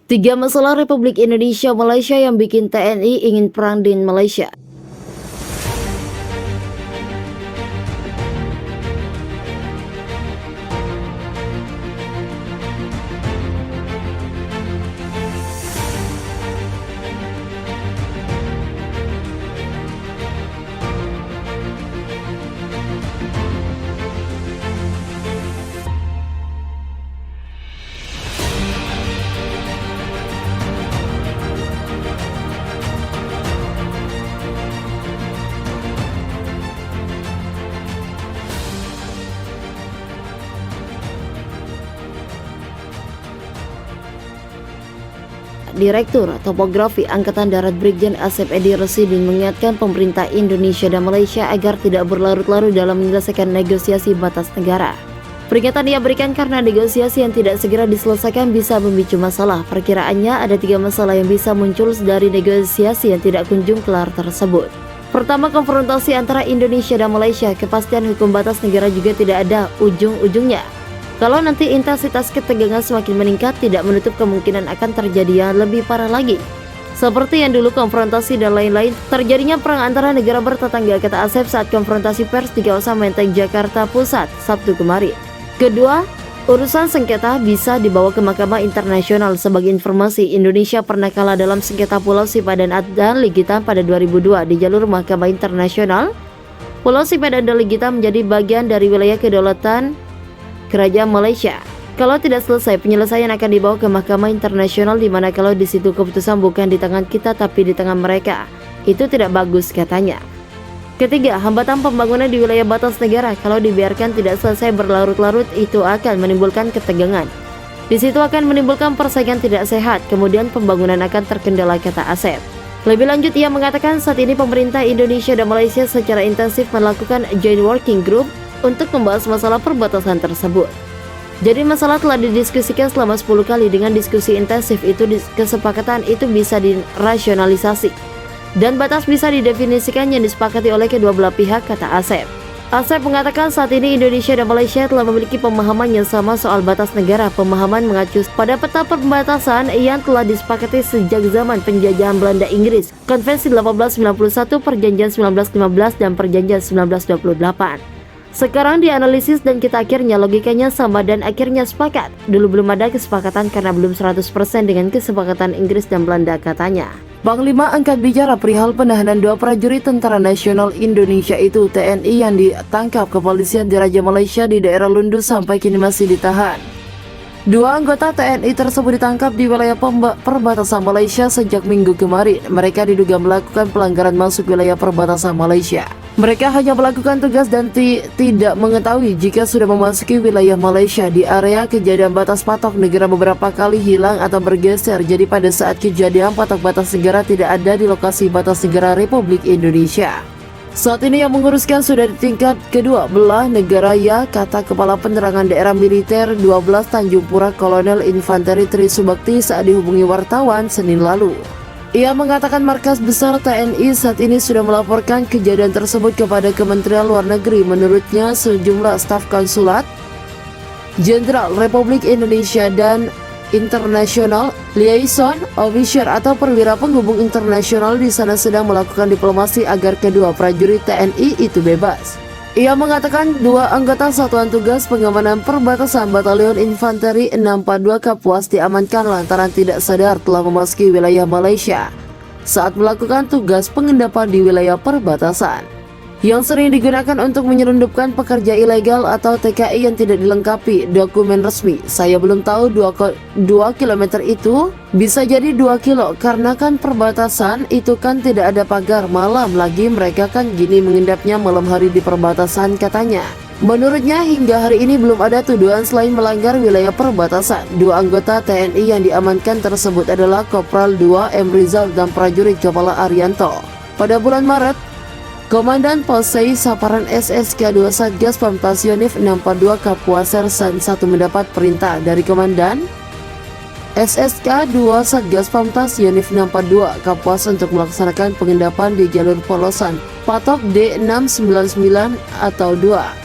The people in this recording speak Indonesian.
Tiga masalah Republik Indonesia Malaysia yang bikin TNI ingin perang di Malaysia. Direktur Topografi Angkatan Darat Brigjen Asep Edi Rosidin mengingatkan pemerintah Indonesia dan Malaysia agar tidak berlarut-larut dalam menyelesaikan negosiasi batas negara. Peringatan ia berikan karena negosiasi yang tidak segera diselesaikan bisa memicu masalah. Perkiraannya ada 3 masalah yang bisa muncul dari negosiasi yang tidak kunjung kelar tersebut. Pertama, konfrontasi antara Indonesia dan Malaysia. Kepastian hukum batas negara juga tidak ada ujung-ujungnya. Kalau nanti intensitas ketegangan semakin meningkat, tidak menutup kemungkinan akan terjadi yang lebih parah lagi. Seperti yang dulu konfrontasi dan lain-lain, terjadinya perang antara negara bertetangga, kata Asep saat konfrontasi pers di kawasan Menteng, Jakarta Pusat, Sabtu kemarin. Kedua, urusan sengketa bisa dibawa ke Mahkamah Internasional. Sebagai informasi, Indonesia pernah kalah dalam sengketa Pulau Sipadan dan Legitan pada 2002 di jalur Mahkamah Internasional. Pulau Sipadan dan Legitan menjadi bagian dari wilayah kedaulatan Kerajaan Malaysia. Kalau tidak selesai, penyelesaian akan dibawa ke Mahkamah Internasional, di mana kalau di situ keputusan bukan di tangan kita tapi di tangan mereka. Itu tidak bagus, katanya. Ketiga, hambatan pembangunan di wilayah batas negara. Kalau dibiarkan tidak selesai berlarut-larut, itu akan menimbulkan ketegangan. Di situ akan menimbulkan persaingan tidak sehat, kemudian pembangunan akan terkendala, kata Asep. Lebih lanjut, ia mengatakan saat ini pemerintah Indonesia dan Malaysia secara intensif melakukan joint working group untuk membahas masalah perbatasan tersebut. Jadi masalah telah didiskusikan selama 10 kali. Dengan diskusi intensif itu, kesepakatan itu bisa dirasionalisasi dan batas bisa didefinisikan yang disepakati oleh kedua belah pihak, kata Asep. Asep mengatakan saat ini Indonesia dan Malaysia telah memiliki pemahaman yang sama soal batas negara. Pemahaman mengacu pada peta perbatasan yang telah disepakati sejak zaman penjajahan Belanda Inggris, Konvensi 1891, Perjanjian 1915, dan Perjanjian 1928. Sekarang dianalisis dan kita akhirnya logikanya sama dan akhirnya sepakat. Dulu belum ada kesepakatan karena belum 100% dengan kesepakatan Inggris dan Belanda, katanya. Panglima angkat bicara perihal penahanan 2 prajurit Tentara Nasional Indonesia itu TNI yang ditangkap kepolisian di Raja Malaysia di daerah Lundu sampai kini masih ditahan. 2 anggota TNI tersebut ditangkap di wilayah perbatasan Malaysia sejak Minggu kemarin. Mereka diduga melakukan pelanggaran masuk wilayah perbatasan Malaysia. Mereka hanya melakukan tugas dan tidak mengetahui jika sudah memasuki wilayah Malaysia. Di area kejadian batas patok negara beberapa kali hilang atau bergeser. Jadi pada saat kejadian patok batas negara tidak ada di lokasi batas negara Republik Indonesia. Saat ini yang menguruskan sudah di tingkat kedua belah negara, ya, kata Kepala Penerangan Daerah Militer 12 Tanjung Pura Kolonel Infanteri Tri Subakti saat dihubungi wartawan Senin lalu. Ia mengatakan markas besar TNI saat ini sudah melaporkan kejadian tersebut kepada Kementerian Luar Negeri. Menurutnya sejumlah staf konsulat Jenderal Republik Indonesia dan International Liaison Officer atau perwira penghubung internasional di sana sedang melakukan diplomasi agar kedua prajurit TNI itu bebas. Ia mengatakan 2 anggota Satuan Tugas Pengamanan Perbatasan Batalion Infanteri 642 Kapuas diamankan lantaran tidak sadar telah memasuki wilayah Malaysia saat melakukan tugas pengendapan di wilayah perbatasan, yang sering digunakan untuk menyelundupkan pekerja ilegal atau TKI yang tidak dilengkapi dokumen resmi. Saya belum tahu 2 kilometer itu bisa jadi 2 kilo karena kan perbatasan itu kan tidak ada pagar, malam lagi mereka kan gini mengendapnya malam hari di perbatasan, katanya. Menurutnya hingga hari ini belum ada tuduhan selain melanggar wilayah perbatasan. 2 anggota TNI yang diamankan tersebut adalah Kopral 2 M. Rizal dan prajurit Kepala Arianto. Pada bulan Maret, Komandan Polsek Saparan SSK 2 Satgas Pamtas Yonif 642 Kapuas Sersan 1 mendapat perintah dari Komandan SSK 2 Satgas Pamtas Yonif 642 Kapuas untuk melaksanakan pengendapan di jalur polosan Patok D699 atau 2.